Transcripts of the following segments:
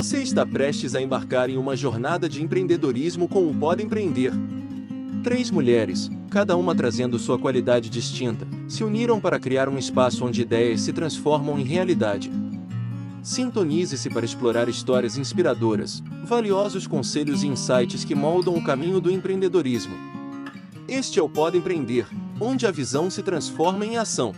Você está prestes a embarcar em uma jornada de empreendedorismo com o Pode Empreender. 3 mulheres, cada uma trazendo sua qualidade distinta, se uniram para criar um espaço onde ideias se transformam em realidade. Sintonize-se para explorar histórias inspiradoras, valiosos conselhos e insights que moldam o caminho do empreendedorismo. Este é o Pode Empreender, onde a visão se transforma em ação.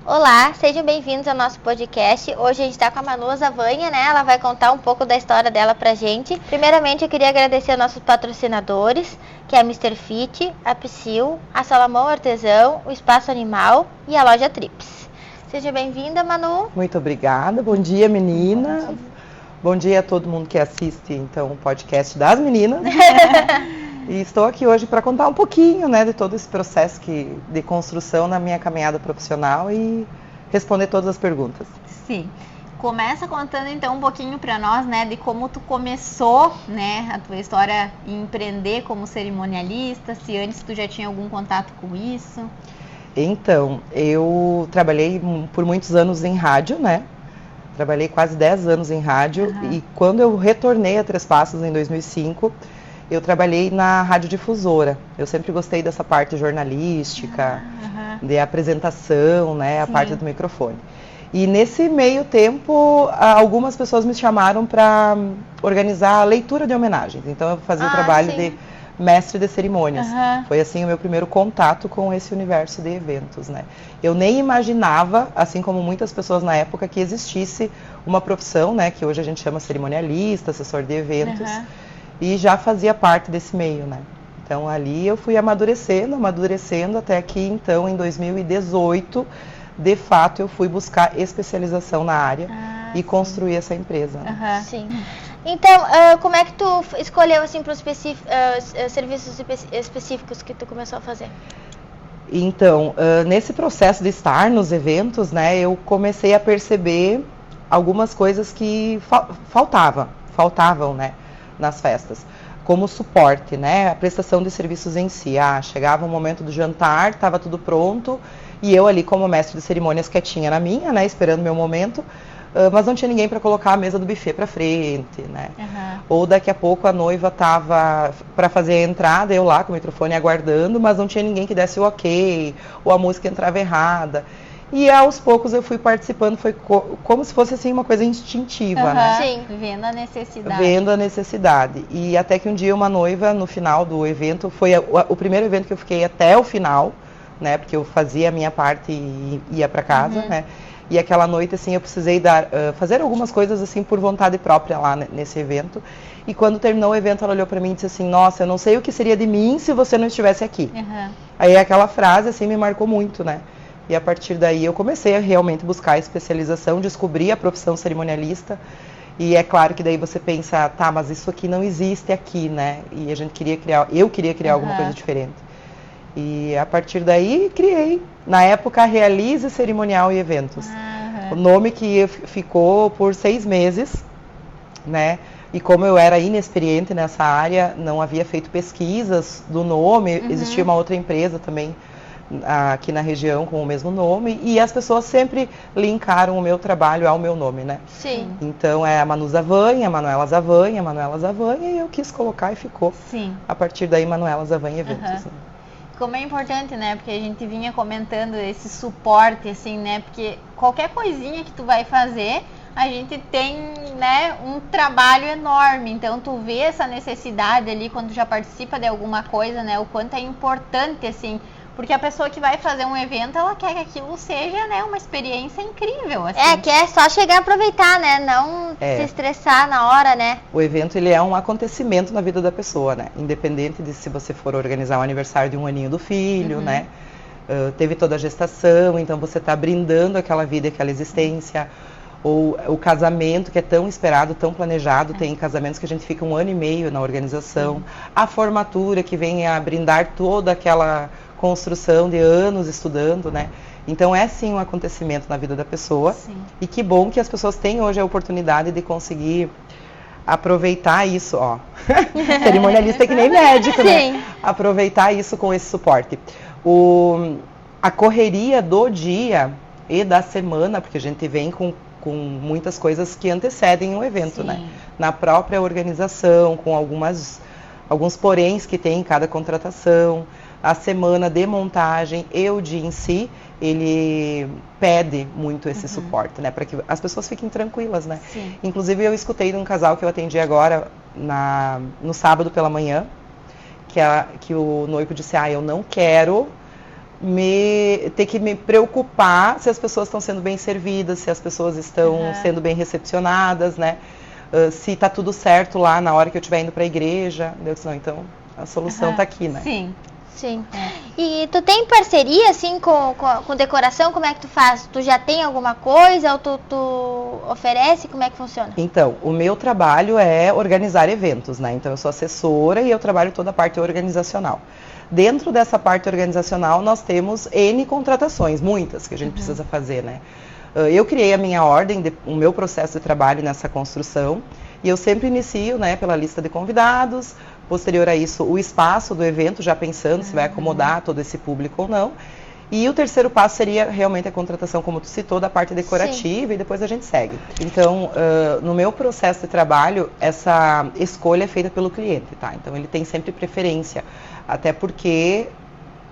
Olá, sejam bem-vindos ao nosso podcast. Hoje a gente está com a Manu Zavanha, né? Ela vai contar um pouco da história dela pra gente. Primeiramente, eu queria agradecer aos nossos patrocinadores, que é a Mr. Fit, a Psyll, a Salomão Artesão, o Espaço Animal e a Loja Trips. Seja bem-vinda, Manu. Muito obrigada. Bom dia, menina. Bom dia a todo mundo que assiste, então, o podcast das meninas. E estou aqui hoje para contar um pouquinho, né, de todo esse processo de construção na minha caminhada profissional e responder todas as perguntas. Sim. Começa contando então um pouquinho para nós, né, de como tu começou, né, a tua história em empreender como cerimonialista, se antes tu já tinha algum contato com isso. Então, eu trabalhei por muitos anos em rádio, né? Trabalhei quase 10 anos em rádio e quando eu retornei a Três Passos em 2005, eu trabalhei na radiodifusora. Eu sempre gostei dessa parte jornalística, de apresentação, né, a parte do microfone. E nesse meio tempo, algumas pessoas me chamaram para organizar a leitura de homenagens. Então eu fazia o trabalho de mestre de cerimônias. Foi assim o meu primeiro contato com esse universo de eventos, né? Eu nem imaginava, assim como muitas pessoas na época, que existisse uma profissão, né, que hoje a gente chama cerimonialista, assessor de eventos. E já fazia parte desse meio, né? Então ali eu fui amadurecendo, até que então em 2018, de fato eu fui buscar especialização na área e construir essa empresa. Né? Sim. Então, como é que tu escolheu assim para os serviços específicos que tu começou a fazer? Então, nesse processo de estar nos eventos, né, eu comecei a perceber algumas coisas que faltavam, né? Nas festas, como suporte, né, a prestação de serviços em si. Chegava o momento do jantar, estava tudo pronto, e eu ali como mestre de cerimônias quietinha na minha, né, esperando meu momento, mas não tinha ninguém para colocar a mesa do buffet para frente, né, ou daqui a pouco a noiva estava para fazer a entrada, eu lá com o microfone aguardando, mas não tinha ninguém que desse o ok, ou a música entrava errada. E aos poucos eu fui participando, foi como se fosse assim uma coisa instintiva, né? Sim, vendo a necessidade. Vendo a necessidade. E até que um dia uma noiva, no final do evento, foi o primeiro evento que eu fiquei até o final, né? Porque eu fazia a minha parte e ia para casa, né? E aquela noite, assim, eu precisei fazer algumas coisas, assim, por vontade própria lá nesse evento. E quando terminou o evento, ela olhou para mim e disse assim, nossa, eu não sei o que seria de mim se você não estivesse aqui. Aí aquela frase, assim, me marcou muito, né? E a partir daí eu comecei a realmente buscar a especialização, descobri a profissão cerimonialista. E é claro que daí você pensa, tá, mas isso aqui não existe aqui, né? E eu queria criar alguma coisa diferente. E a partir daí criei, na época, Realize Cerimonial e Eventos. O nome que ficou por 6 meses, né? E como eu era inexperiente nessa área, não havia feito pesquisas do nome, existia uma outra empresa também, aqui na região com o mesmo nome, e as pessoas sempre linkaram o meu trabalho ao meu nome, né? Sim. Então é a Manu Zavanha, Manuela Zavanha, e eu quis colocar e ficou. Sim. A partir daí, Manuela Zavanha Eventos. Né? Como é importante, né? Porque a gente vinha comentando esse suporte, assim, né? Porque qualquer coisinha que tu vai fazer, a gente tem, né, um trabalho enorme. Então, tu vê essa necessidade ali quando tu já participa de alguma coisa, né? O quanto é importante, assim. Porque a pessoa que vai fazer um evento, ela quer que aquilo seja, né, uma experiência incrível, assim. Que é só chegar e aproveitar, né? Não se estressar na hora, né? O evento, ele é um acontecimento na vida da pessoa, né? Independente de se você for organizar o aniversário de um aninho do filho, né? Teve toda a gestação, então você está brindando aquela vida, aquela existência. Ou o casamento, que é tão esperado, tão planejado, tem casamentos que a gente fica 1 ano e meio na organização. A formatura, que vem a brindar toda aquela construção de anos estudando, né? Então é sim um acontecimento na vida da pessoa. E que bom que as pessoas têm hoje a oportunidade de conseguir aproveitar isso, ó. Cerimonialista é que nem médico, né? Aproveitar isso com esse suporte. A correria do dia e da semana, porque a gente vem com com muitas coisas que antecedem o evento, né? Na própria organização, com alguns poréns que tem em cada contratação, a semana de montagem e o dia em si, ele pede muito esse suporte, né? Para que as pessoas fiquem tranquilas, né? Sim. Inclusive, eu escutei de um casal que eu atendi agora no sábado pela manhã, que o noivo disse, eu não quero ter que me preocupar se as pessoas estão sendo bem servidas, se as pessoas estão sendo bem recepcionadas, né? Se está tudo certo lá na hora que eu estiver indo para a igreja. Eu disse, não, então a solução está aqui, né? Sim. Sim. E tu tem parceria, assim, com decoração? Como é que tu faz? Tu já tem alguma coisa ou tu oferece? Como é que funciona? Então, o meu trabalho é organizar eventos, né? Então, eu sou assessora e eu trabalho toda a parte organizacional. Dentro dessa parte organizacional, nós temos N contratações, muitas que a gente precisa fazer, né? Eu criei a minha ordem, o meu processo de trabalho nessa construção, e eu sempre inicio, né, pela lista de convidados. Posterior a isso, o espaço do evento, já pensando se vai acomodar todo esse público ou não. E o terceiro passo seria realmente a contratação, como tu citou, da parte decorativa. Sim. E depois a gente segue. Então, no meu processo de trabalho, essa escolha é feita pelo cliente, tá? Então, ele tem sempre preferência, até porque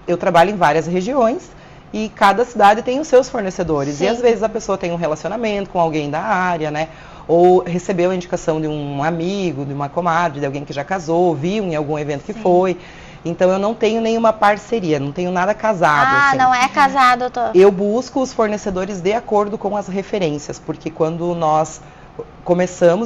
eu trabalho em várias regiões e cada cidade tem os seus fornecedores. Sim. E às vezes a pessoa tem um relacionamento com alguém da área, né? Ou recebeu a indicação de um amigo, de uma comadre, de alguém que já casou, viu em algum evento que foi. Então, eu não tenho nenhuma parceria, não tenho nada casado. Assim. Não é casado, Eu busco os fornecedores de acordo com as referências, porque quando nós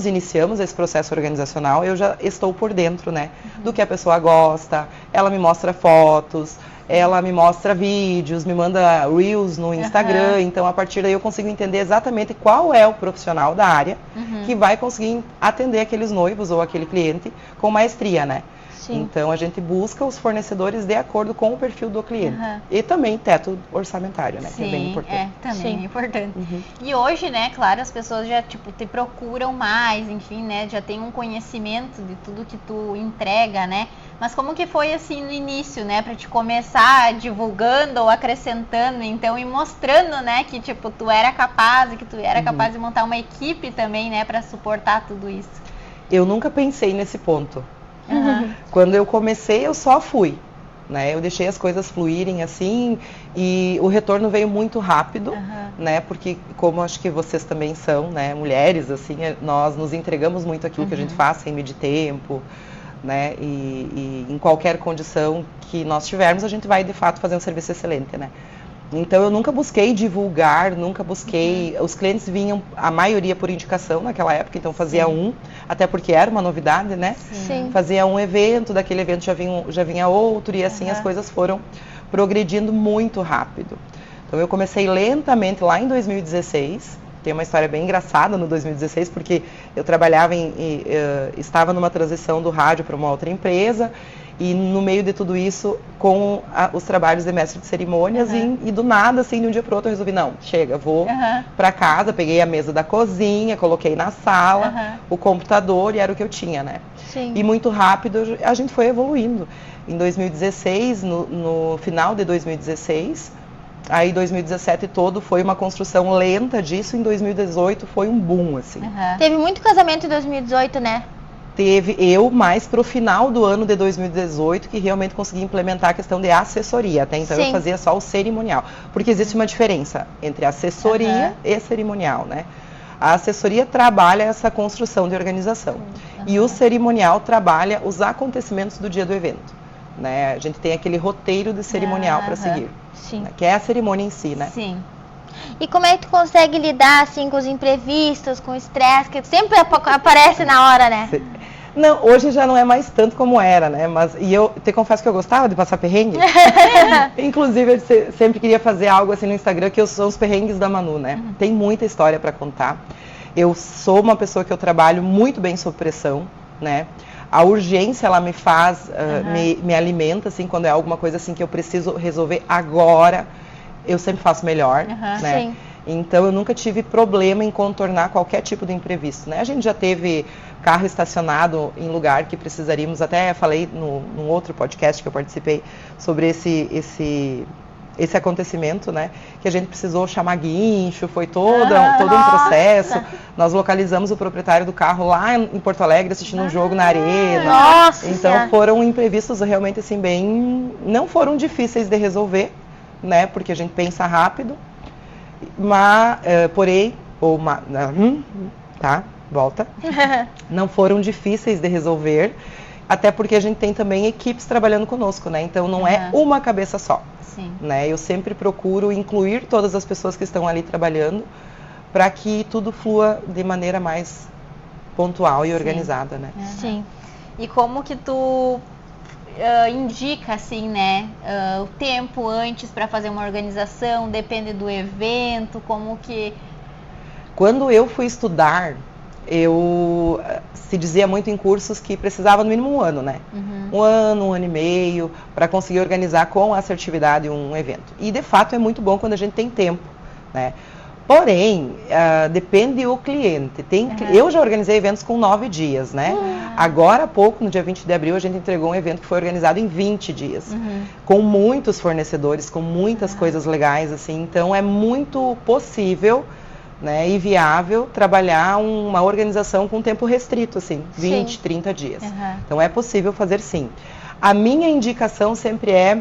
iniciamos esse processo organizacional, eu já estou por dentro, né? Do que a pessoa gosta, ela me mostra fotos, ela me mostra vídeos, me manda reels no Instagram, então a partir daí eu consigo entender exatamente qual é o profissional da área que vai conseguir atender aqueles noivos ou aquele cliente com maestria, né? Sim. Então a gente busca os fornecedores de acordo com o perfil do cliente. E também teto orçamentário, né? Sim, que é bem importante. Também é importante. E hoje, né, claro, as pessoas já te procuram mais, enfim, né? Já tem um conhecimento de tudo que tu entrega, né? Mas como que foi assim no início, né? Pra te começar divulgando ou acrescentando, então, e mostrando, né, que tipo, tu era capaz e que tu era capaz de montar uma equipe também, né, pra suportar tudo isso. Eu nunca pensei nesse ponto. Quando eu comecei, eu só fui, né? Eu deixei as coisas fluírem assim e o retorno veio muito rápido, né? Porque como acho que vocês também são, né, mulheres, assim, nós nos entregamos muito aquilo que a gente faz sem medir tempo, né? E em qualquer condição que nós tivermos, a gente vai de fato fazer um serviço excelente, né? Então eu nunca busquei divulgar, nunca busquei, os clientes vinham, a maioria por indicação naquela época, então fazia até porque era uma novidade, né? Sim. Fazia um evento, daquele evento já vinha outro e assim as coisas foram progredindo muito rápido. Então eu comecei lentamente lá em 2016, tem uma história bem engraçada no 2016, porque eu trabalhava estava numa transição do rádio para uma outra empresa, e no meio de tudo isso, com os trabalhos de mestre de cerimônias, e do nada, assim, de um dia para o outro, eu resolvi, não, chega, vou para casa, peguei a mesa da cozinha, coloquei na sala, o computador, e era o que eu tinha, né? Sim. E muito rápido, a gente foi evoluindo. Em 2016, no final de 2016, aí 2017 todo foi uma construção lenta disso, em 2018 foi um boom, assim. Teve muito casamento em 2018, né? Teve eu mais pro final do ano de 2018 que realmente consegui implementar a questão de assessoria. Até então eu fazia só o cerimonial. Porque existe uma diferença entre assessoria e cerimonial, né? A assessoria trabalha essa construção de organização. E o cerimonial trabalha os acontecimentos do dia do evento, né? A gente tem aquele roteiro de cerimonial para seguir. Sim. Né? Que é a cerimônia em si, né? Sim. E como é que tu consegue lidar, assim, com os imprevistos, com o estresse, que sempre aparece na hora, né? Não, hoje já não é mais tanto como era, né? E eu te confesso que eu gostava de passar perrengue. Inclusive, eu sempre queria fazer algo assim no Instagram, que são os perrengues da Manu, né? Tem muita história para contar. Eu sou uma pessoa que eu trabalho muito bem sob pressão, né? A urgência, ela me faz, me alimenta, assim, quando é alguma coisa assim que eu preciso resolver agora, eu sempre faço melhor, né? Sim. Então, eu nunca tive problema em contornar qualquer tipo de imprevisto, né? A gente já teve carro estacionado em lugar que precisaríamos, até falei num outro podcast que eu participei, sobre esse acontecimento, né? Que a gente precisou chamar guincho, foi todo um processo. Nós localizamos o proprietário do carro lá em Porto Alegre assistindo um jogo na arena. Nossa! Então foram imprevistos realmente assim bem... Não foram difíceis de resolver, né? Porque a gente pensa rápido. Mas, porém... Tá, volta. Não foram difíceis de resolver. Até porque a gente tem também equipes trabalhando conosco, né? Então não é uma cabeça só. Sim. Né? Eu sempre procuro incluir todas as pessoas que estão ali trabalhando para que tudo flua de maneira mais pontual e organizada, né? Sim. E como que tu indica, assim, né? O tempo antes para fazer uma organização, depende do evento, como que... Quando eu fui estudar, se dizia muito em cursos que precisava no mínimo um ano, né? Um ano e meio, para conseguir organizar com assertividade um evento. E de fato é muito bom quando a gente tem tempo, né? Porém, depende do cliente. Eu já organizei eventos com 9 dias, né? Agora há pouco, no dia 20 de abril, a gente entregou um evento que foi organizado em 20 dias. Com muitos fornecedores, com muitas coisas legais, assim. Então é muito possível, né, e viável trabalhar uma organização com tempo restrito, assim, 20, 30 dias. Então é possível fazer sim. A minha indicação sempre é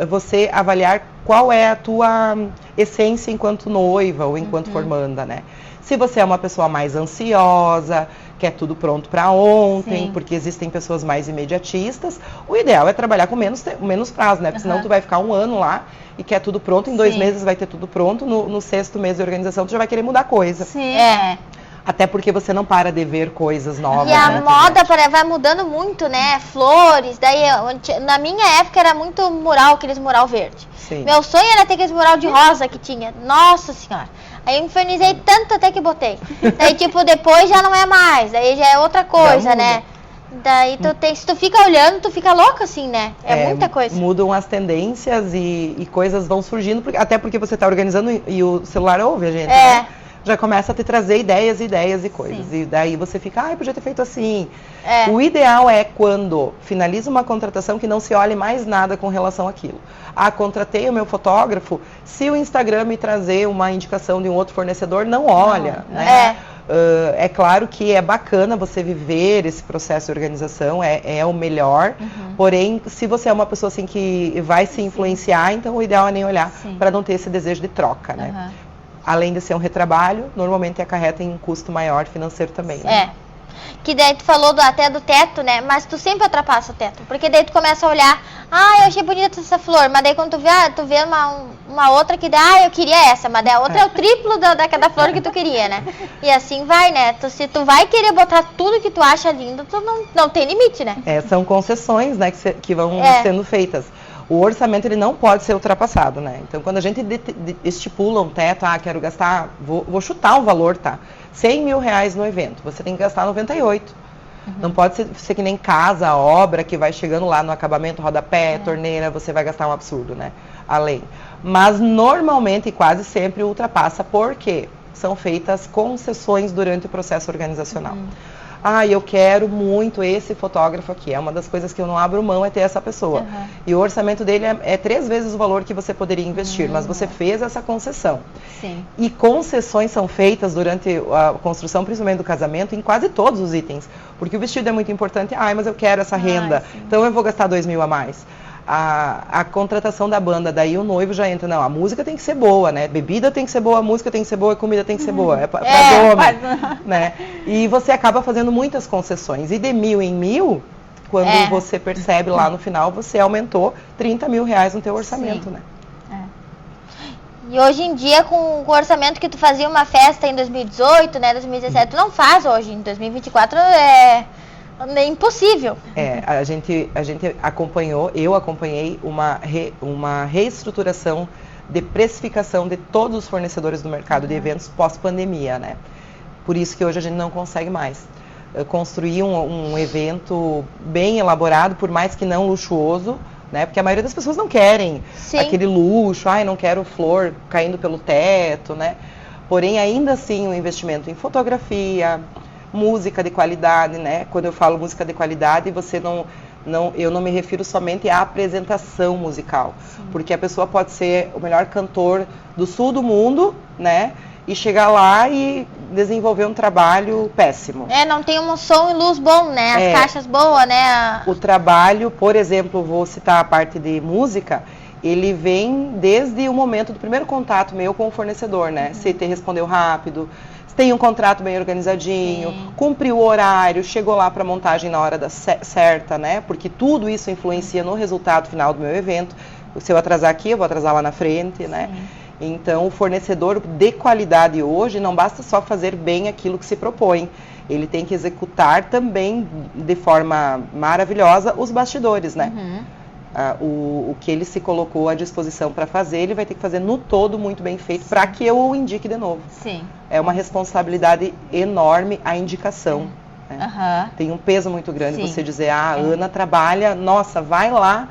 você avaliar qual é a tua essência enquanto noiva ou enquanto formanda, né? Se você é uma pessoa mais ansiosa, quer tudo pronto para ontem, porque existem pessoas mais imediatistas, o ideal é trabalhar com menos prazo, né? Porque senão tu vai ficar um ano lá e quer tudo pronto, em 2 meses vai ter tudo pronto, no 6º mês de organização tu já vai querer mudar coisa. Até porque você não para de ver coisas novas. E a moda vai mudando muito, né? Flores, daí na minha época era muito mural, aqueles mural verde. Meu sonho era ter aqueles mural de rosa que tinha. Nossa senhora. Aí eu infernizei tanto até que botei. Daí tipo, depois já não é mais, daí já é outra coisa, né? Daí se tu fica olhando, tu fica louca assim, né? É muita coisa. Mudam as tendências e coisas vão surgindo, até porque você está organizando e o celular ouve a gente, né? Já começa a te trazer ideias e coisas. E daí você fica, podia ter feito assim. O ideal é quando finaliza uma contratação que não se olhe mais nada com relação àquilo. Contratei o meu fotógrafo, se o Instagram me trazer uma indicação de um outro fornecedor, não olha, né? É claro que é bacana você viver esse processo de organização, é o melhor. Porém, se você é uma pessoa assim que vai se influenciar, então o ideal é nem olhar para não ter esse desejo de troca, né? Além de ser um retrabalho, normalmente acarreta em um custo maior financeiro também, né? Que daí tu falou até do teto, né? Mas tu sempre ultrapassa o teto. Porque daí tu começa a olhar, eu achei bonita essa flor. Mas daí quando tu vê uma outra que eu queria essa. Mas daí a outra é o triplo daquela flor que tu queria, né? E assim vai, né? Se tu vai querer botar tudo que tu acha lindo, tu não tem limite, né? São concessões, né, que vão sendo feitas. O orçamento ele não pode ser ultrapassado, né? Então, quando a gente estipula um teto, quero gastar, vou chutar um valor, tá? 100 mil reais no evento, você tem que gastar 98. Não pode ser que nem casa, obra, que vai chegando lá no acabamento, rodapé, torneira, você vai gastar um absurdo, né? Além. Mas, normalmente, e quase sempre ultrapassa, porque são feitas concessões durante o processo organizacional. Eu quero muito esse fotógrafo aqui. É uma das coisas que eu não abro mão, é ter essa pessoa. E o orçamento dele é 3 vezes o valor que você poderia investir, mas você fez essa concessão. E concessões são feitas durante a construção, principalmente do casamento, em quase todos os itens. Porque o vestido é muito importante. Mas eu quero essa renda, então eu vou gastar 2 mil a mais. A contratação da banda, daí o noivo já entra, não, a música tem que ser boa, né? Bebida tem que ser boa, a música tem que ser boa, a comida tem que ser boa, é pra homem, né? E você acaba fazendo muitas concessões, e de 1.000 em 1.000, quando você percebe lá no final, você aumentou 30 mil reais no teu orçamento, né? E hoje em dia, com o orçamento que tu fazia uma festa em 2018, né, 2017, tu não faz hoje, em 2024 é impossível. A gente acompanhou, eu acompanhei uma reestruturação de precificação de todos os fornecedores do mercado de eventos pós-pandemia, né? Por isso que hoje a gente não consegue mais construir um evento bem elaborado, por mais que não luxuoso, né? Porque a maioria das pessoas não querem aquele luxo, não quero flor caindo pelo teto, né? Porém, ainda assim, o investimento em fotografia, música de qualidade, né? Quando eu falo música de qualidade, você Eu não me refiro somente à apresentação musical, porque a pessoa pode ser o melhor cantor do sul do mundo, né? E chegar lá e desenvolver um trabalho péssimo. Não tem um som e luz bom, né? As caixas boas, né? O trabalho, por exemplo, vou citar a parte de música, ele vem desde o momento do primeiro contato meu com o fornecedor, né? Se te respondeu rápido, tem um contrato bem organizadinho, cumpriu o horário, chegou lá para a montagem na hora certa, né? Porque tudo isso influencia no resultado final do meu evento. Se eu atrasar aqui, eu vou atrasar lá na frente, né? Então, o fornecedor de qualidade hoje não basta só fazer bem aquilo que se propõe. Ele tem que executar também de forma maravilhosa os bastidores, né? O que ele se colocou à disposição para fazer, ele vai ter que fazer no todo muito bem feito para que eu o indique de novo. Sim. É uma responsabilidade enorme a indicação. Né? Tem um peso muito grande você dizer, Ana trabalha, nossa, vai lá,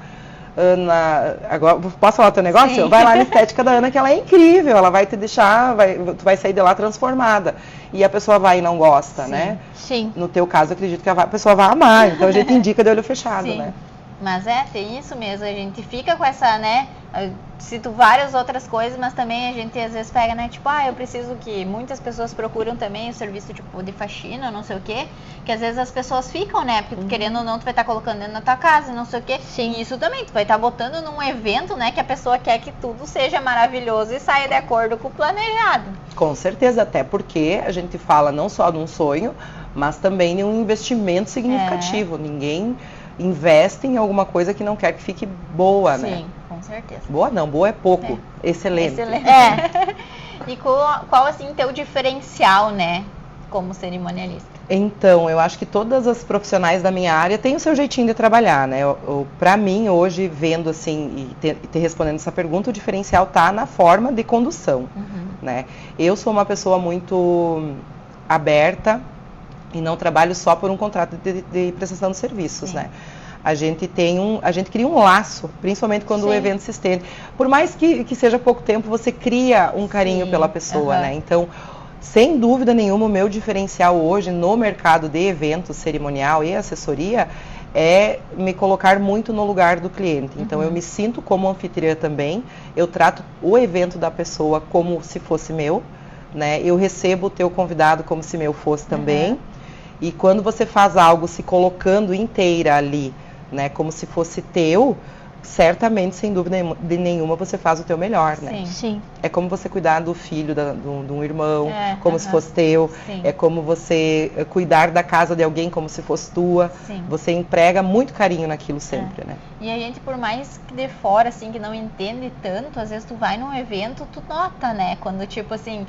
Ana, agora posso falar o teu negócio? Vai lá na estética da Ana, que ela é incrível, ela vai te deixar, tu vai sair de lá transformada. E a pessoa vai e não gosta, né? Sim. No teu caso, eu acredito que a pessoa vai amar, então a gente indica de olho fechado, né? Mas tem isso mesmo, a gente fica com essa, né, cito várias outras coisas, mas também a gente às vezes pega, né, tipo, eu preciso que muitas pessoas procuram também o serviço tipo de faxina, não sei o quê, que às vezes as pessoas ficam, né, porque querendo ou não, tu vai estar colocando dentro da tua casa, não sei o quê. Sim. E isso também, tu vai estar botando num evento, né, que a pessoa quer que tudo seja maravilhoso e saia de acordo com o planejado. Com certeza, até porque a gente fala não só de um sonho, mas também de um investimento significativo. Ninguém investe em alguma coisa que não quer que fique boa, né? Sim, com certeza. Boa não, boa é pouco. Excelente. E qual assim, teu diferencial, né, como cerimonialista? Então, eu acho que todas as profissionais da minha área têm o seu jeitinho de trabalhar, né? Pra mim, hoje, vendo assim, e te respondendo essa pergunta, o diferencial tá na forma de condução, né? Eu sou uma pessoa muito aberta, e não trabalho só por um contrato de prestação de serviços, né? A gente cria um laço, principalmente quando o evento se estende. Por mais que seja pouco tempo, você cria um carinho pela pessoa, né? Então, sem dúvida nenhuma, o meu diferencial hoje no mercado de evento cerimonial e assessoria é me colocar muito no lugar do cliente. Então, eu me sinto como anfitriã também, eu trato o evento da pessoa como se fosse meu, né? Eu recebo o teu convidado como se meu fosse também. E quando você faz algo se colocando inteira ali, né, como se fosse teu, certamente, sem dúvida nenhuma, você faz o teu melhor, né? Sim. É como você cuidar do filho de um irmão, como se fosse teu. É como você cuidar da casa de alguém como se fosse tua. Você emprega muito carinho naquilo sempre, né? E a gente, por mais que de fora, assim, que não entende tanto, às vezes tu vai num evento, tu nota, né? Quando, tipo assim,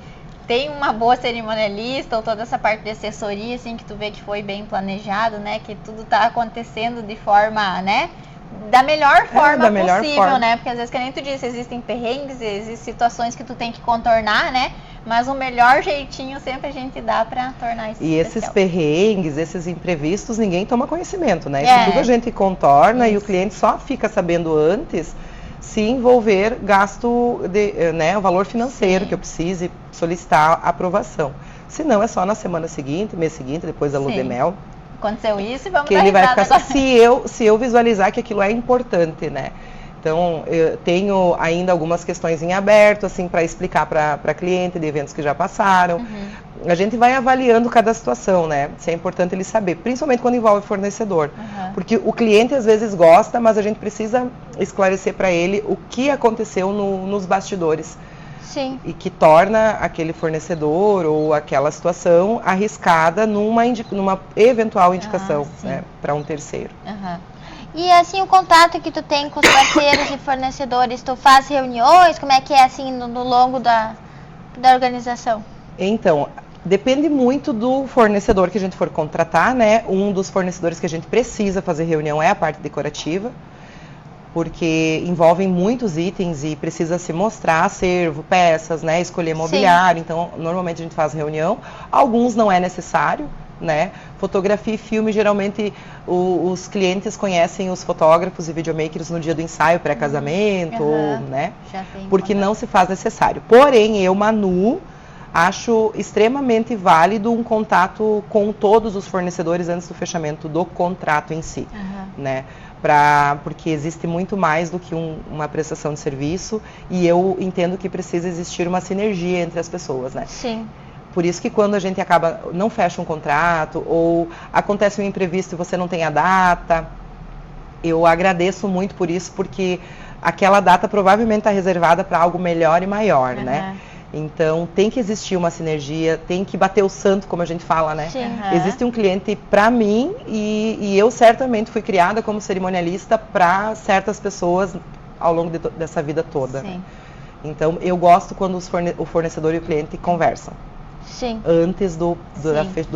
tem uma boa cerimonialista ou toda essa parte de assessoria, assim, que tu vê que foi bem planejado, né? Que tudo tá acontecendo de forma, né? Da melhor forma possível, né? Porque às vezes, que nem tu disse, existem perrengues, existem situações que tu tem que contornar, né? Mas o melhor jeitinho sempre a gente dá pra tornar isso E especial. Esses perrengues, esses imprevistos, ninguém toma conhecimento, né? Isso tudo a gente contorna e o cliente só fica sabendo antes se envolver gasto, né, o valor financeiro que eu precise solicitar a aprovação. Se não, é só na semana seguinte, mês seguinte, depois da lua de mel. Aconteceu isso e vamos que dar ele vai risada ficar agora. se eu visualizar que aquilo é importante, né? Então, eu tenho ainda algumas questões em aberto, assim, para explicar para cliente de eventos que já passaram. A gente vai avaliando cada situação, né? Isso é importante ele saber, principalmente quando envolve fornecedor. Porque o cliente às vezes gosta, mas a gente precisa esclarecer para ele o que aconteceu nos bastidores. Sim. E que torna aquele fornecedor ou aquela situação arriscada numa eventual indicação, né, para um terceiro. E assim, o contato que tu tem com os parceiros e fornecedores, tu faz reuniões? Como é que é assim no longo da organização? Então, depende muito do fornecedor que a gente for contratar, né? Um dos fornecedores que a gente precisa fazer reunião é a parte decorativa, porque envolvem muitos itens e precisa se mostrar acervo, peças, né? Escolher mobiliário. Então, normalmente a gente faz reunião. Alguns não é necessário, né? Fotografia e filme, geralmente os clientes conhecem os fotógrafos e videomakers no dia do ensaio pré-casamento, né? Porque não se faz necessário. Porém, eu, Manu, Acho extremamente válido um contato com todos os fornecedores antes do fechamento do contrato em si, né? Porque existe muito mais do que uma prestação de serviço, e eu entendo que precisa existir uma sinergia entre as pessoas, né? Sim. Por isso que quando a gente não fecha um contrato, ou acontece um imprevisto e você não tem a data, eu agradeço muito por isso, porque aquela data provavelmente está reservada para algo melhor e maior, né? Então, tem que existir uma sinergia, tem que bater o santo, como a gente fala, né? Existe um cliente para mim, e eu certamente fui criada como cerimonialista para certas pessoas ao longo dessa vida toda. Né? Então, eu gosto quando o fornecedor e o cliente conversam. Sim. Antes do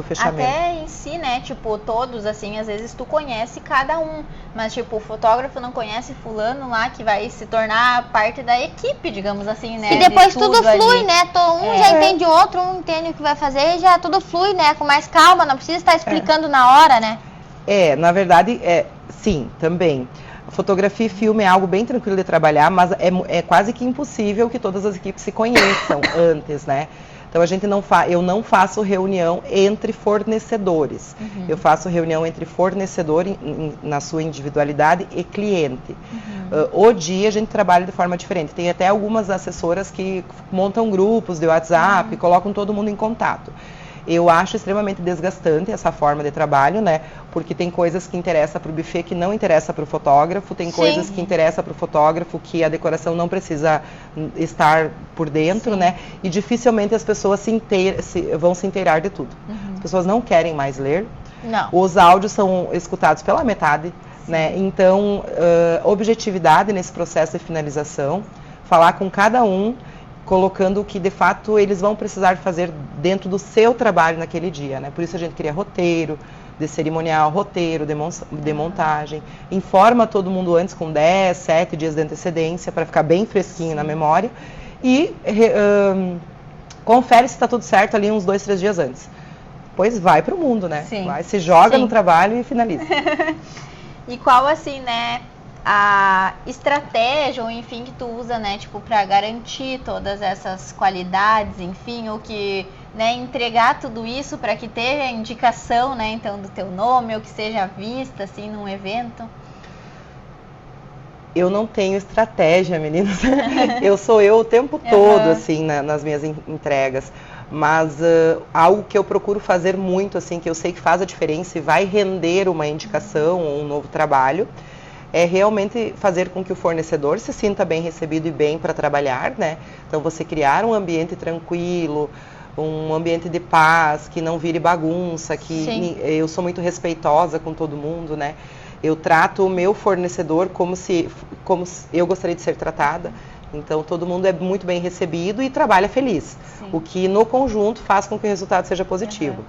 fechamento. Até em si, né, tipo, todos, assim, às vezes tu conhece cada um, mas, tipo, o fotógrafo não conhece fulano lá, que vai se tornar parte da equipe, digamos assim, né? E depois tudo flui, ali. né? Já entende o outro, um entende o que vai fazer, e já tudo flui, né? Com mais calma, não precisa estar explicando na hora, né? Na verdade, sim, também. Fotografia e filme é algo bem tranquilo de trabalhar, mas é quase que impossível que todas as equipes se conheçam antes, né? Então, eu não faço reunião entre fornecedores. Eu faço reunião entre fornecedor na sua individualidade e cliente. O dia a gente trabalha de forma diferente. Tem até algumas assessoras que montam grupos de WhatsApp, colocam todo mundo em contato. Eu acho extremamente desgastante essa forma de trabalho, né? Porque tem coisas que interessam para o buffet que não interessa para o fotógrafo, tem coisas que interessam para o fotógrafo que a decoração não precisa estar por dentro, né? E dificilmente as pessoas vão se inteirar de tudo. As pessoas não querem mais ler. Não. Os áudios são escutados pela metade, né? Então, objetividade nesse processo de finalização, falar com cada um, colocando o que de fato eles vão precisar fazer dentro do seu trabalho naquele dia, né? Por isso a gente cria roteiro de cerimonial, roteiro de montagem, informa todo mundo antes com 10, 7 dias de antecedência para ficar bem fresquinho na memória, e confere se está tudo certo ali uns 2, 3 dias antes. Depois vai para o mundo, né? Vai, se joga no trabalho e finaliza. E qual, assim, né, a estratégia, ou enfim, que tu usa, né, tipo, para garantir todas essas qualidades, enfim, ou que, né, entregar tudo isso para que tenha indicação, né, então, do teu nome, ou que seja vista, assim, num evento? Eu não tenho estratégia, meninas. Eu sou eu o tempo todo, assim, nas minhas entregas. Mas algo que eu procuro fazer muito, assim, que eu sei que faz a diferença e vai render uma indicação ou um novo trabalho, é realmente fazer com que o fornecedor se sinta bem recebido e bem para trabalhar, né? Então, você criar um ambiente tranquilo, um ambiente de paz, que não vire bagunça, que eu sou muito respeitosa com todo mundo, né? Eu trato o meu fornecedor como se eu gostaria de ser tratada. Então, todo mundo é muito bem recebido e trabalha feliz, o que no conjunto faz com que o resultado seja positivo.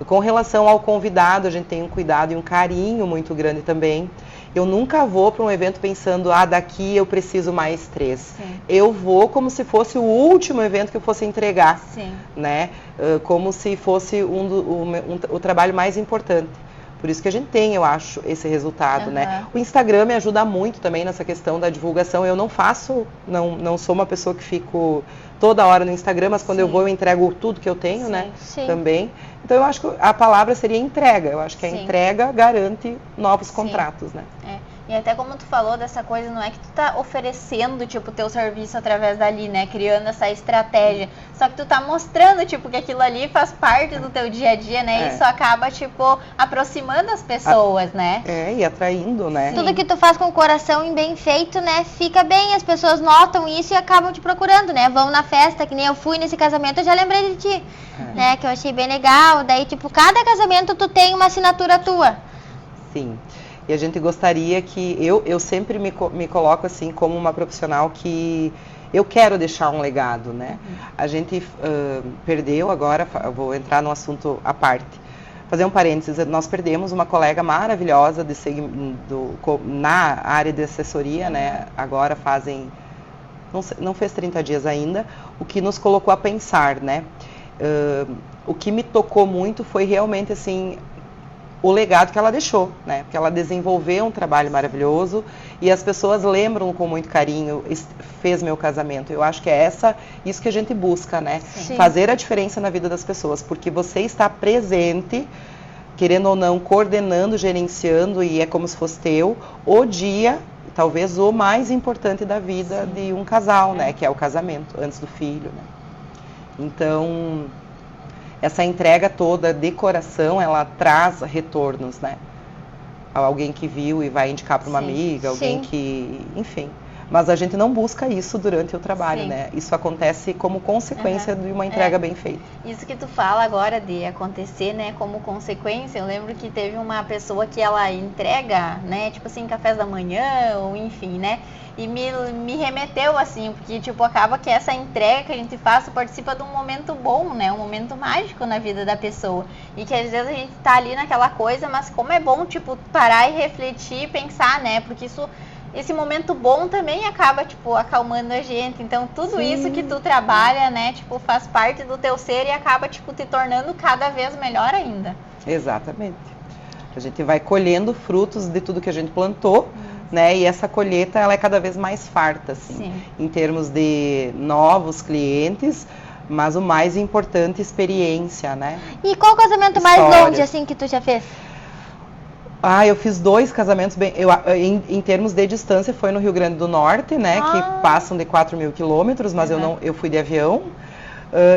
Com relação ao convidado, a gente tem um cuidado e um carinho muito grande também. Eu nunca vou para um evento pensando, daqui eu preciso mais 3. Eu vou como se fosse o último evento que eu fosse entregar, né? Como se fosse o trabalho mais importante. Por isso que a gente tem, eu acho, esse resultado, né? O Instagram me ajuda muito também nessa questão da divulgação. Eu não sou uma pessoa que fico toda hora no Instagram, mas quando eu vou eu entrego tudo que eu tenho, né? Também. Então eu acho que a palavra seria entrega. Eu acho que a entrega garante novos contratos, né? E até como tu falou dessa coisa, não é que tu tá oferecendo, tipo, teu serviço através dali, né? Criando essa estratégia. Só que tu tá mostrando, tipo, que aquilo ali faz parte do teu dia a dia, né? Isso acaba, tipo, aproximando as pessoas, né? E atraindo, né? Tudo que tu faz com o coração e bem feito, né? Fica bem, as pessoas notam isso e acabam te procurando, né? Vão na festa, que nem eu fui nesse casamento, eu já lembrei de ti, né? Que eu achei bem legal. Daí, tipo, cada casamento tu tem uma assinatura tua. Sim. E a gente gostaria que... Eu sempre me coloco assim como uma profissional que eu quero deixar um legado, né? A gente perdeu agora, vou entrar num assunto à parte. Fazer um parênteses, nós perdemos uma colega maravilhosa na área de assessoria, né? Agora não fez 30 dias ainda, o que nos colocou a pensar, né? O que me tocou muito foi realmente assim... o legado que ela deixou, né? Porque ela desenvolveu um trabalho maravilhoso e as pessoas lembram com muito carinho, fez meu casamento. Eu acho que é isso que a gente busca, né? Sim. Fazer a diferença na vida das pessoas, porque você está presente, querendo ou não, coordenando, gerenciando, e é como se fosse teu, o dia, talvez o mais importante da vida de um casal, né? Que é o casamento, antes do filho, né? Então, essa entrega toda de coração, ela traz retornos, né? Alguém que viu e vai indicar para uma amiga, alguém que... Enfim. Mas a gente não busca isso durante o trabalho, né? Isso acontece como consequência de uma entrega bem feita. Isso que tu fala agora de acontecer, né, como consequência, eu lembro que teve uma pessoa que ela entrega, né, tipo assim, cafés da manhã, ou enfim, né? E me remeteu assim, porque tipo, acaba que essa entrega que a gente faz participa de um momento bom, né? Um momento mágico na vida da pessoa. E que às vezes a gente tá ali naquela coisa, mas como é bom, tipo, parar e refletir e pensar, né? Porque esse momento bom também acaba, tipo, acalmando a gente. Então, tudo isso que tu trabalha, né, tipo, faz parte do teu ser e acaba, tipo, te tornando cada vez melhor ainda. Exatamente. A gente vai colhendo frutos de tudo que a gente plantou, né? E essa colheita, ela é cada vez mais farta, assim, em termos de novos clientes, mas o mais importante, experiência, né? E qual o casamento mais longe, assim, que tu já fez? Eu fiz 2 casamentos em termos de distância, foi no Rio Grande do Norte, né? Que passam de 4.000 quilômetros, mas eu fui de avião.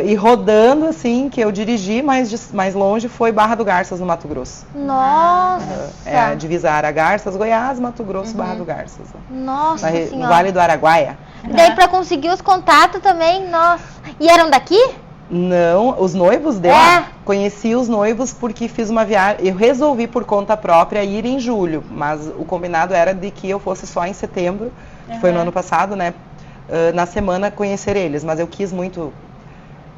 E rodando, assim, que eu dirigi mais longe foi Barra do Garças, no Mato Grosso. Nossa! A divisa Aragarças, Goiás, Mato Grosso, Barra do Garças. Nossa Senhora! No Vale do Araguaia. E daí pra conseguir os contatos também, nossa. E eram daqui? Não, os noivos dela, conheci os noivos porque fiz uma viagem, eu resolvi por conta própria ir em julho, mas o combinado era de que eu fosse só em setembro, que foi no ano passado, né, na semana conhecer eles, mas eu quis muito,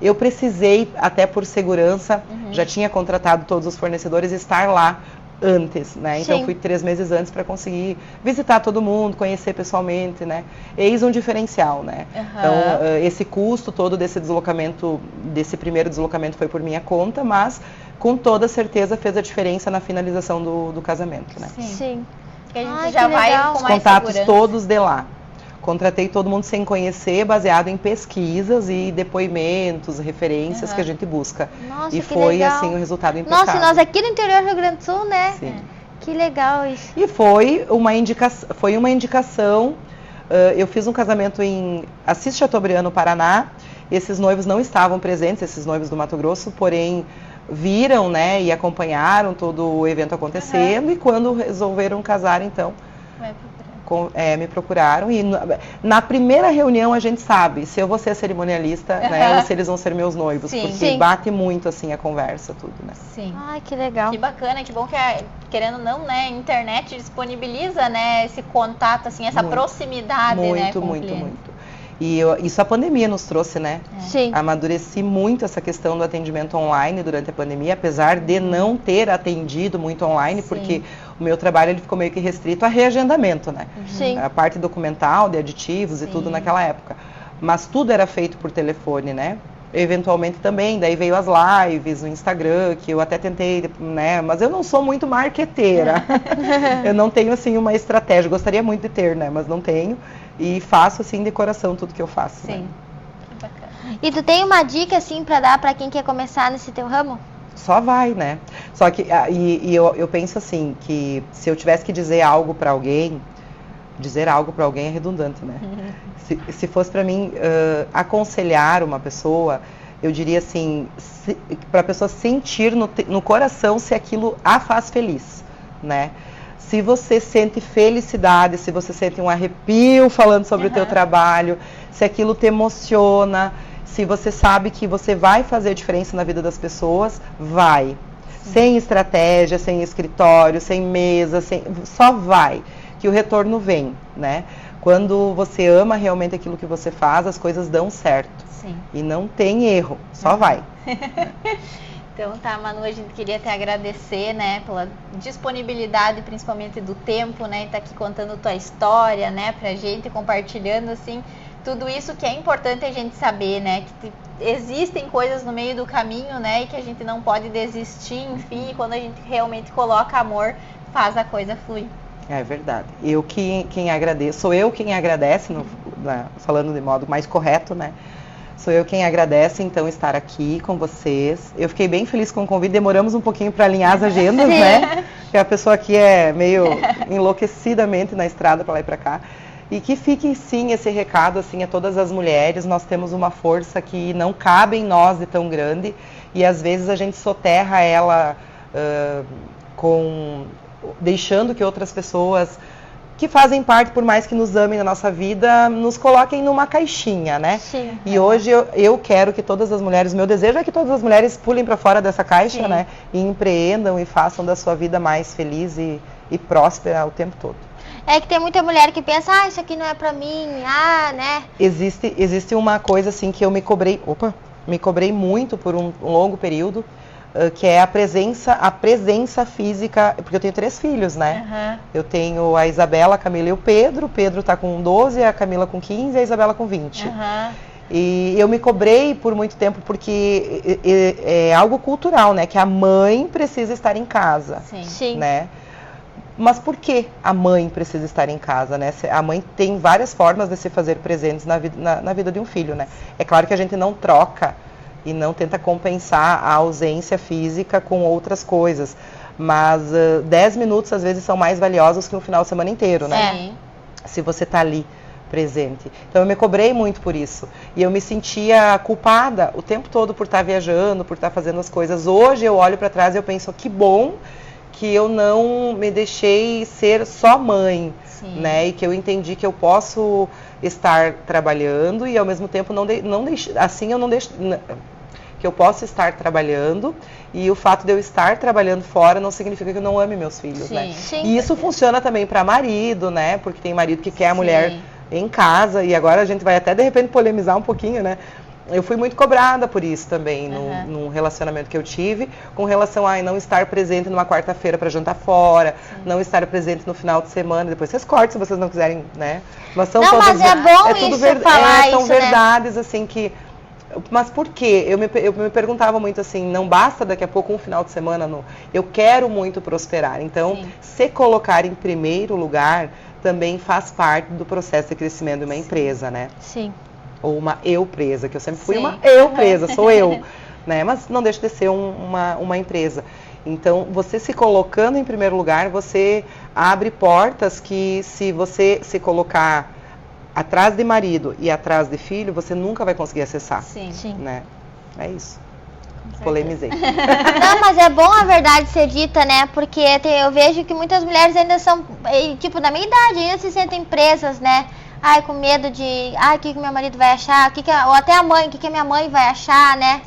eu precisei, até por segurança, já tinha contratado todos os fornecedores, estar lá antes, né? Então fui 3 meses antes para conseguir visitar todo mundo, conhecer pessoalmente, né? Eis um diferencial, né? Então, esse custo todo desse deslocamento, desse primeiro deslocamento foi por minha conta, mas com toda certeza fez a diferença na finalização do casamento, né? Sim. Porque a gente já vai com os mais contatos segurança. todos de lá. Contratei todo mundo sem conhecer, baseado em pesquisas e depoimentos, referências que a gente busca. Nossa, e que foi legal. assim o resultado impecável. Nossa, nós aqui no interior do Rio Grande do Sul, né? Sim. Que legal isso. E foi uma indicação, eu fiz um casamento em Assis Chateaubriand, no Paraná. Esses noivos não estavam presentes, esses noivos do Mato Grosso, porém viram, né, e acompanharam todo o evento acontecendo. E quando resolveram casar, então, me procuraram. E na primeira reunião a gente sabe se eu vou ser cerimonialista, né, ou se eles vão ser meus noivos, porque bate muito assim a conversa, tudo, né? Sim. Ai, que legal. Que bacana, que bom que, querendo ou não, né, a internet disponibiliza, né, esse contato, assim, essa proximidade, né, com o cliente. Muito. E isso a pandemia nos trouxe, né? Sim. Amadureci muito essa questão do atendimento online durante a pandemia, apesar de não ter atendido muito online, porque o meu trabalho ele ficou meio que restrito a reagendamento, né? Sim. A parte documental, de aditivos e tudo naquela época. Mas tudo era feito por telefone, né? Eventualmente também, daí veio as lives, o Instagram, que eu até tentei, né? Mas eu não sou muito marqueteira. Eu não tenho, assim, uma estratégia. Gostaria muito de ter, né? Mas não tenho. E faço, assim, de coração tudo que eu faço. Sim. Né? Que bacana. E tu tem uma dica, assim, pra dar pra quem quer começar nesse teu ramo? Só vai, né? Só que, eu penso assim, que se eu tivesse que dizer algo pra alguém é redundante, né? Se fosse pra mim aconselhar uma pessoa, eu diria assim, para a pessoa sentir no coração se aquilo a faz feliz, né? Se você sente felicidade, se você sente um arrepio falando sobre o teu trabalho, se aquilo te emociona, se você sabe que você vai fazer diferença na vida das pessoas, vai. Sem estratégia, sem escritório, sem mesa, só vai, que o retorno vem, né? Quando você ama realmente aquilo que você faz, as coisas dão certo. Sim. E não tem erro, só vai. Então tá, Manu, a gente queria te agradecer, né, pela disponibilidade, principalmente do tempo, né, e tá aqui contando tua história, né, pra gente, compartilhando, assim, tudo isso que é importante a gente saber, né? Que existem coisas no meio do caminho, né? E que a gente não pode desistir, enfim, e quando a gente realmente coloca amor, faz a coisa fluir. É verdade. Quem agradeço, sou eu quem agradece, falando de modo mais correto, né? Sou eu quem agradece, então, estar aqui com vocês. Eu fiquei bem feliz com o convite, demoramos um pouquinho para alinhar as agendas, né? Porque a pessoa aqui é meio enlouquecidamente na estrada para lá e para cá. E que fique, sim, esse recado, assim, a todas as mulheres. Nós temos uma força que não cabe em nós de tão grande. E, às vezes, a gente soterra ela deixando que outras pessoas que fazem parte, por mais que nos amem na nossa vida, nos coloquem numa caixinha, né? Sim. E hoje eu quero que todas as mulheres, meu desejo é que todas as mulheres pulem para fora dessa caixa, sim, né? E empreendam e façam da sua vida mais feliz e próspera o tempo todo. É que tem muita mulher que pensa, isso aqui não é pra mim, né? Existe uma coisa assim que eu me cobrei muito por um longo período, que é a presença física, porque eu tenho 3 filhos, né? Uhum. Eu tenho a Isabela, a Camila e o Pedro tá com 12, a Camila com 15 e a Isabela com 20. Uhum. E eu me cobrei por muito tempo porque é algo cultural, né? Que a mãe precisa estar em casa, Sim. né? Mas por que a mãe precisa estar em casa, né? A mãe tem várias formas de se fazer presentes na vida de um filho, né? É claro que a gente não troca e não tenta compensar a ausência física com outras coisas. Mas 10 minutos, às vezes, são mais valiosos que um final de semana inteiro, né? Se você está ali presente. Então, eu me cobrei muito por isso. E eu me sentia culpada o tempo todo por estar viajando, por estar fazendo as coisas. Hoje, eu olho para trás e eu penso, que bom que eu não me deixei ser só mãe, né? E que eu entendi que eu posso estar trabalhando e, ao mesmo tempo, que eu posso estar trabalhando, e o fato de eu estar trabalhando fora não significa que eu não ame meus filhos, né? Sim. E isso funciona também para marido, né? Porque tem marido que quer a mulher em casa, e agora a gente vai até de repente polemizar um pouquinho, né? Eu fui muito cobrada por isso também, num relacionamento que eu tive, com relação a não estar presente numa quarta-feira para jantar fora, não estar presente no final de semana. Depois vocês cortam se vocês não quiserem, né? Mas são mas é bom isso, falar são isso, verdades, né? Assim, que... Mas por quê? Eu me perguntava muito assim, não basta daqui a pouco um final de semana, eu quero muito prosperar. Então, se colocar em primeiro lugar também faz parte do processo de crescimento de uma empresa, né? Sim. Ou uma eu-presa, que eu sempre fui uma eu-presa, sou eu, né? Mas não deixa de ser uma empresa. Então, você se colocando em primeiro lugar, você abre portas que, se você se colocar atrás de marido e atrás de filho, você nunca vai conseguir acessar. Sim. Né? É isso. Polemizei. Não, mas é bom a verdade ser dita, né? Porque eu vejo que muitas mulheres ainda são, tipo, da minha idade, ainda se sentem presas, né? Com medo de, o que meu marido vai achar, ou até a mãe, o que a minha mãe vai achar, né?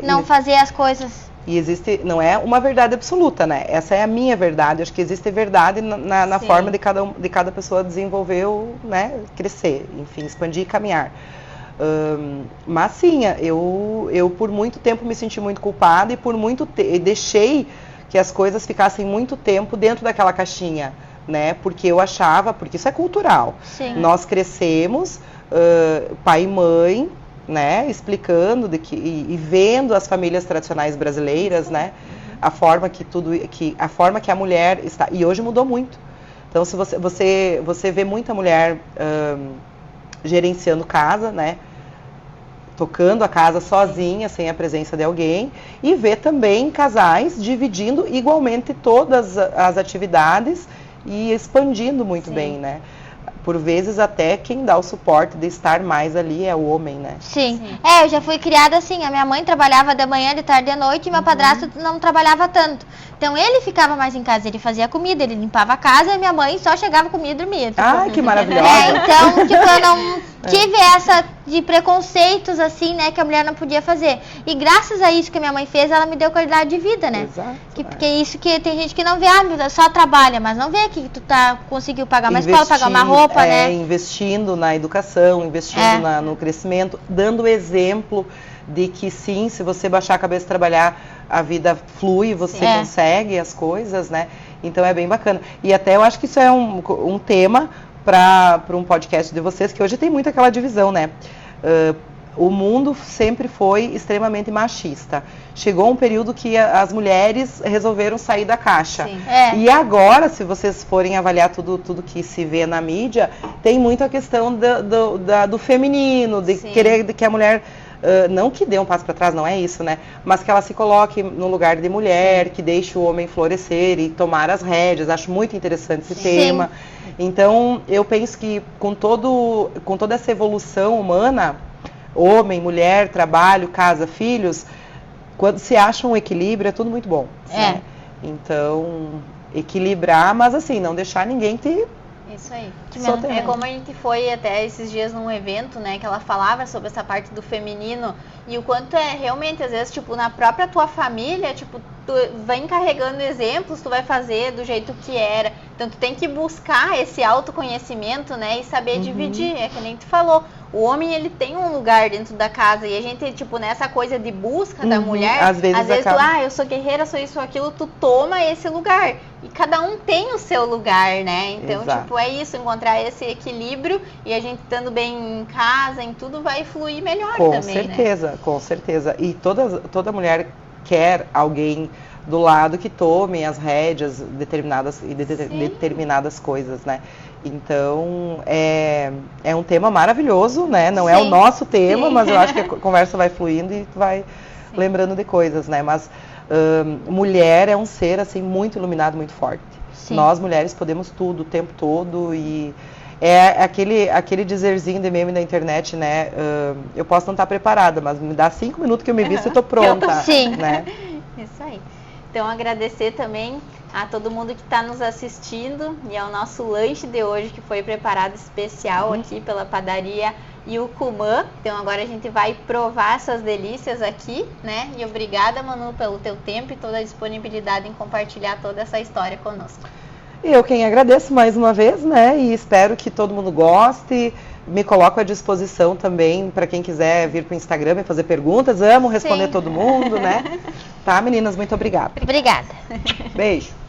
Não fazer as coisas. E existe, não é uma verdade absoluta, né? Essa é a minha verdade. Acho que existe verdade na forma de cada pessoa desenvolver, né? Crescer, enfim, expandir e caminhar. Mas sim, eu por muito tempo me senti muito culpada e deixei que as coisas ficassem muito tempo dentro daquela caixinha, né? Porque eu achava, porque isso é cultural. Sim. Nós crescemos, pai e mãe, né, explicando e vendo as famílias tradicionais brasileiras, né, a forma que a mulher está, e hoje mudou muito. Então, se você vê muita mulher gerenciando casa, né, tocando a casa sozinha, sem a presença de alguém, e vê também casais dividindo igualmente todas as atividades e expandindo muito bem, né? Por vezes até quem dá o suporte de estar mais ali é o homem, né? Sim. Eu já fui criada assim, a minha mãe trabalhava de manhã, de tarde, de noite, e meu padrasto não trabalhava tanto. Então ele ficava mais em casa, ele fazia comida, ele limpava a casa, e minha mãe só chegava, comia e dormia. Tipo. Ai, que maravilhosa! Então, tipo, eu não tive essa de preconceitos, assim, né, que a mulher não podia fazer. E graças a isso que a minha mãe fez, ela me deu qualidade de vida, né? Exato. Porque isso que tem gente que não vê, só trabalha, mas não vê que tu conseguiu pagar uma escola, pagar uma roupa, né? Investindo na educação, investindo no crescimento, dando exemplo de que sim, se você baixar a cabeça e trabalhar, a vida flui, você consegue as coisas, né? Então é bem bacana. E até eu acho que isso é um tema para um podcast de vocês, que hoje tem muito aquela divisão, né? O mundo sempre foi extremamente machista. Chegou um período que as mulheres resolveram sair da caixa. E agora, se vocês forem avaliar tudo que se vê na mídia, tem muito a questão do feminino, de querer que a mulher... não que dê um passo para trás, não é isso, né? Mas que ela se coloque no lugar de mulher, que deixe o homem florescer e tomar as rédeas. Acho muito interessante esse tema. Então, eu penso que com toda essa evolução humana, homem, mulher, trabalho, casa, filhos, quando se acha um equilíbrio, é tudo muito bom. Né? Então, equilibrar, mas assim, não deixar ninguém ter... Isso aí. É como a gente foi até esses dias num evento, né, que ela falava sobre essa parte do feminino e o quanto é realmente, às vezes, tipo, na própria tua família, tipo, tu vem carregando exemplos, tu vai fazer do jeito que era. Então, tu tem que buscar esse autoconhecimento, né, e saber dividir. É que nem tu falou. O homem, ele tem um lugar dentro da casa e a gente, tipo, nessa coisa de busca da mulher, às vezes tu, eu sou guerreira, sou isso ou aquilo, tu toma esse lugar. E cada um tem o seu lugar, né? Então, tipo, é isso, encontrar esse equilíbrio e a gente estando bem em casa, em tudo, vai fluir melhor também, né? Com certeza. E toda mulher quer alguém do lado que tome as rédeas determinadas coisas, né? Então, é um tema maravilhoso, né? Não é o nosso tema, mas eu acho que a conversa vai fluindo e tu vai lembrando de coisas, né? Mas mulher é um ser, assim, muito iluminado, muito forte. Nós, mulheres, podemos tudo o tempo todo e é aquele dizerzinho de meme da internet, né? Eu posso não estar preparada, mas me dá 5 minutos que eu me visto e eu tô pronta. Né? Isso aí. Então, agradecer também a todo mundo que está nos assistindo e ao nosso lanche de hoje que foi preparado especial aqui pela padaria Yucumã. Então agora a gente vai provar essas delícias aqui, né? E obrigada, Manu, pelo teu tempo e toda a disponibilidade em compartilhar toda essa história conosco. Eu quem agradeço mais uma vez, né? E espero que todo mundo goste. Me coloco à disposição também para quem quiser vir para o Instagram e fazer perguntas. Amo responder todo mundo, né? Tá, meninas? Muito obrigada. Obrigada. Beijo.